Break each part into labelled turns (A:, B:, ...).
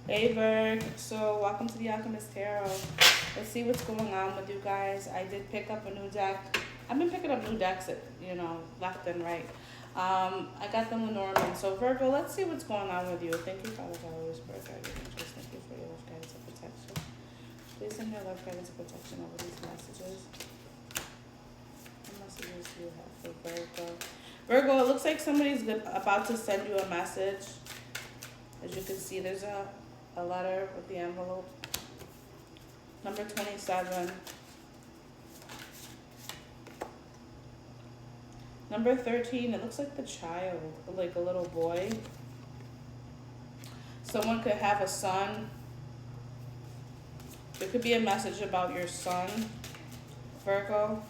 A: Hey Virg, so welcome to the Alchemist Tarot. Let's see what's going on with you guys. I did pick up a new deck. I've been picking up new decks, left and right. I got the Lenormand. So Virgo, let's see what's going on with you. Thank you, Father God, Holy Spirit, God, your angels. Thank you for your love, guidance, and protection. Please send your love, guidance, and protection over these messages. What messages do you have for Virgo? Virgo, it looks like somebody's about to send you a message. As you can see, there's a letter with the envelope. Number 27. Number 13, it looks like the child, like a little boy. Someone could have a son. There could be a message about your son, Virgo.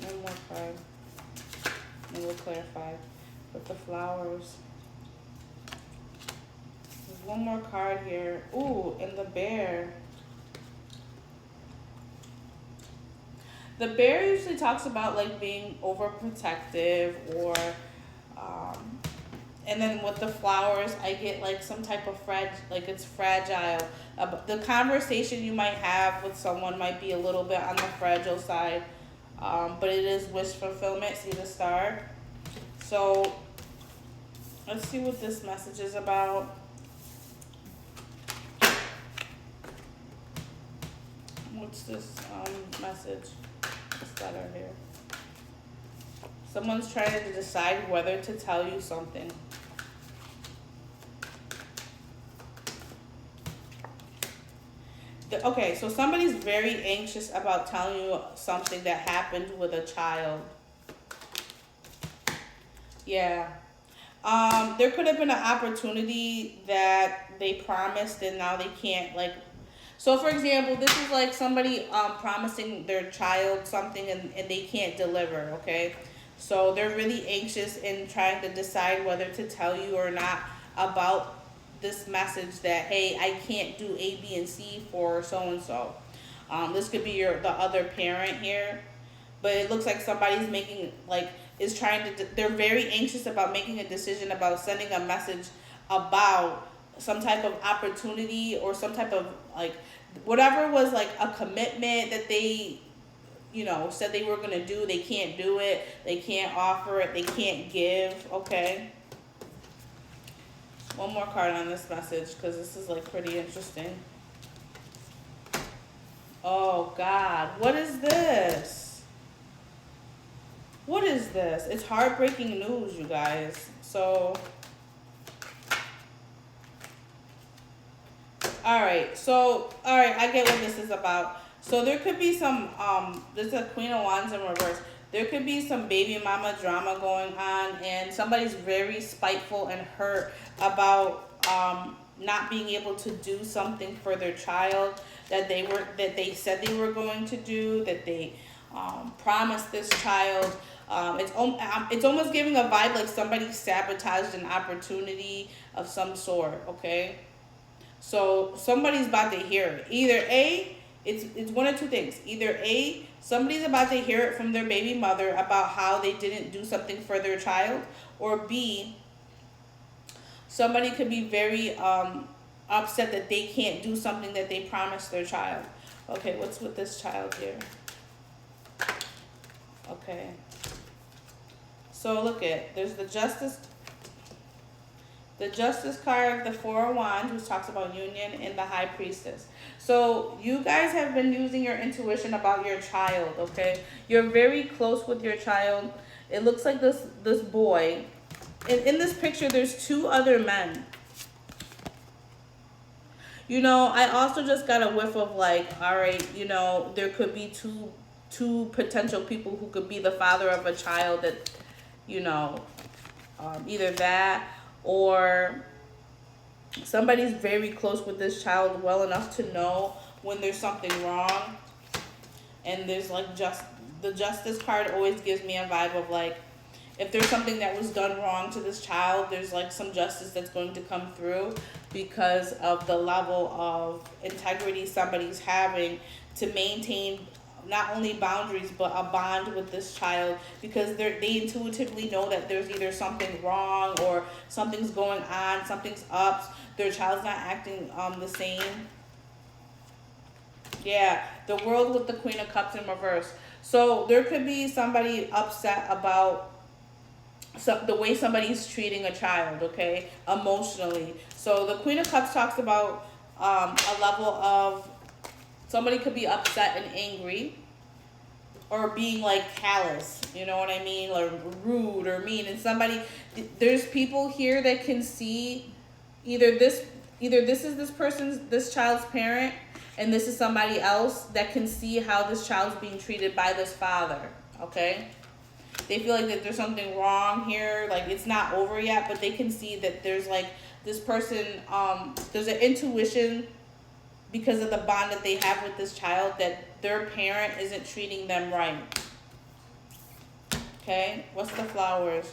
A: One more card. And we'll clarify with the flowers. There's one more card here. Ooh, and the bear. The bear usually talks about like being overprotective or, and then with the flowers, I get like some type of like it's fragile. The conversation you might have with someone might be a little bit on the fragile side, but it is wish fulfillment. See the star? So let's see what this message is about. What's this message? This letter here. Someone's trying to decide whether to tell you something. Okay, so somebody's very anxious about telling you something that happened with a child. Yeah. There could have been an opportunity that they promised and now they can't, like, so for example, this is like somebody promising their child something and they can't deliver, okay? So they're really anxious and trying to decide whether to tell you or not about this message that, hey, I can't do A, B, and C for so-and-so. This could be the other parent here, but it looks like somebody's making, like, they're very anxious about making a decision about sending a message about some type of opportunity or some type of, like, whatever was like a commitment that they, said they were going to do. They can't do it. They can't offer it. They can't give. Okay. One more card on this message because this is like pretty interesting. Oh God, what is this? What is this? It's heartbreaking news, you guys. So, all right, I get what this is about. So there could be some, this is a Queen of Wands in reverse. There could be some baby mama drama going on, and somebody's very spiteful and hurt about not being able to do something for their child that they said they were going to do, that they promised this child. It's almost giving a vibe like somebody sabotaged an opportunity of some sort, okay? So somebody's about to hear it. Either A, it's one of two things. Either A, somebody's about to hear it from their baby mother about how they didn't do something for their child, or B, somebody could be very upset that they can't do something that they promised their child. Okay, what's with this child here? Okay. So look there's the Justice card, the Four of Wands, which talks about union, and the High Priestess. So you guys have been using your intuition about your child, okay? You're very close with your child. It looks like this boy. In this picture, there's two other men. I also just got a whiff of like, all right, there could be two potential people who could be the father of a child that, either that or somebody's very close with this child well enough to know when there's something wrong. And there's like the Justice card always gives me a vibe of like, if there's something that was done wrong to this child, there's like some justice that's going to come through because of the level of integrity somebody's having to maintain not only boundaries but a bond with this child, because they intuitively know that there's either something wrong or something's going on, something's up. Their child's not acting the same. Yeah, the World with the Queen of Cups in reverse. So there could be somebody upset about the way somebody's treating a child, okay, emotionally. So the Queen of Cups talks about a level of somebody could be upset and angry, or being like callous, you know what I mean, or rude or mean. And there's people here that can see either this is this child's parent, and this is somebody else that can see how this child's being treated by this father, okay? They feel like that there's something wrong here, like it's not over yet, but they can see that there's like this person, there's an intuition because of the bond that they have with this child, that their parent isn't treating them right. Okay, what's the flowers?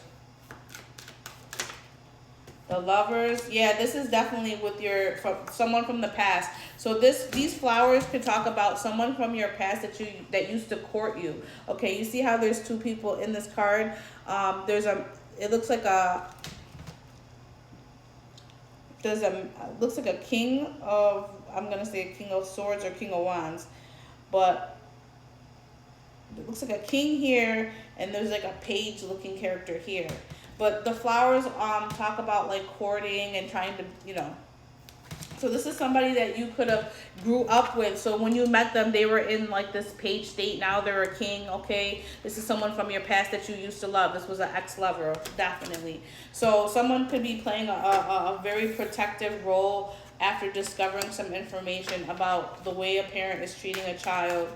A: The Lovers. Yeah, this is definitely with someone from the past. So these flowers could talk about someone from your past that used to court you. Okay, you see how there's two people in this card? It looks like looks like a king of, I'm gonna say a king of swords or king of wands, but it looks like a king here, and there's like a page looking character here. But the flowers talk about like courting and trying to, you know. So this is somebody that you could have grew up with. So when you met them, they were in like this page state. Now they're a king, okay? This is someone from your past that you used to love. This was an ex-lover, definitely. So someone could be playing a very protective role after discovering some information about the way a parent is treating a child.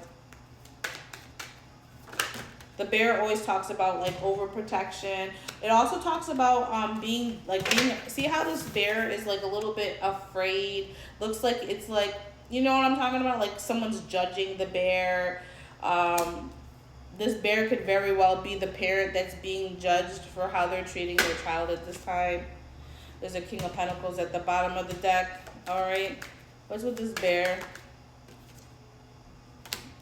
A: The Bear always talks about like overprotection. It also talks about being, see how this bear is like a little bit afraid. Looks like it's like, you know what I'm talking about? Like someone's judging the bear. This bear could very well be the parent that's being judged for how they're treating their child at this time. There's a King of Pentacles at the bottom of the deck. All right, what's with this bear?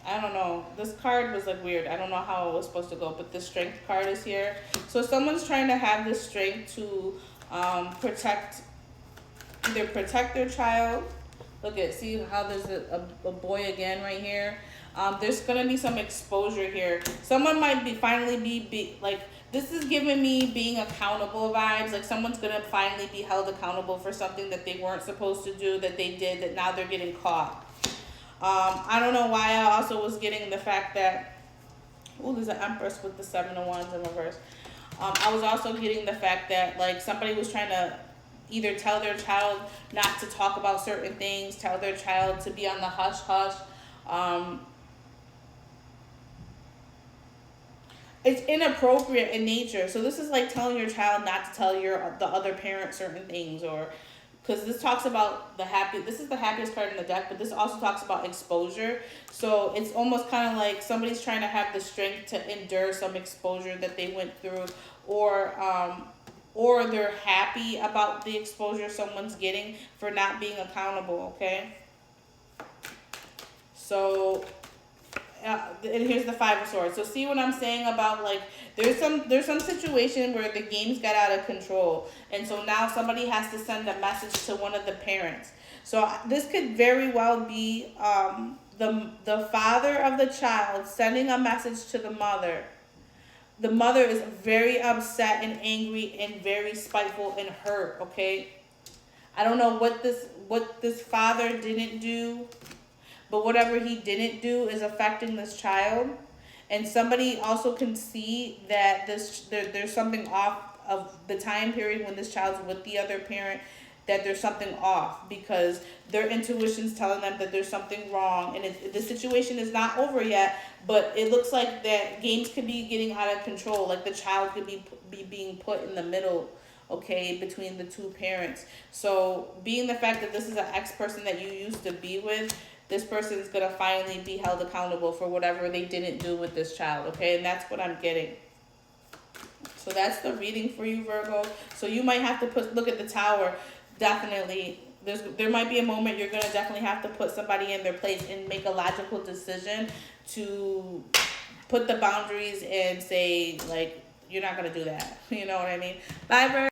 A: I don't know. This card was like weird. I don't know how it was supposed to go, but the Strength card is here. So someone's trying to have this strength to protect their child. See how there's a boy again right here. There's gonna be some exposure here. Someone might finally be like, this is giving me being accountable vibes. Like someone's gonna finally be held accountable for something that they weren't supposed to do, that they did, that now they're getting caught. I don't know why I also was getting the fact that, there's an Empress with the Seven of Wands in reverse. I was also getting the fact that like somebody was trying to either tell their child not to talk about certain things, tell their child to be on the hush hush. It's inappropriate in nature. So this is like telling your child not to tell the other parent certain things, or because this talks about this is the happiest card in the deck, but this also talks about exposure. So it's almost kind of like somebody's trying to have the strength to endure some exposure that they went through, or they're happy about the exposure someone's getting for not being accountable, okay? So, and here's the Five of Swords. So see what I'm saying about like, there's some situation where the games got out of control, and so now somebody has to send a message to one of the parents. So this could very well be the father of the child sending a message to the mother. The mother is very upset and angry and very spiteful and hurt, okay? I don't know what this father didn't do, but whatever he didn't do is affecting this child. And somebody also can see that there's something off of the time period when this child's with the other parent, that there's something off because their intuition's telling them that there's something wrong, and the situation is not over yet, but it looks like that games could be getting out of control, like the child could be being put in the middle, okay, between the two parents. So being the fact that this is an ex-person that you used to be with, this person is going to finally be held accountable for whatever they didn't do with this child, okay? And that's what I'm getting. So that's the reading for you, Virgo. So you might have to look at the Tower. Definitely, there might be a moment you're gonna definitely have to put somebody in their place and make a logical decision to put the boundaries and say, like, you're not gonna do that. You know what I mean? Bye, Virgo.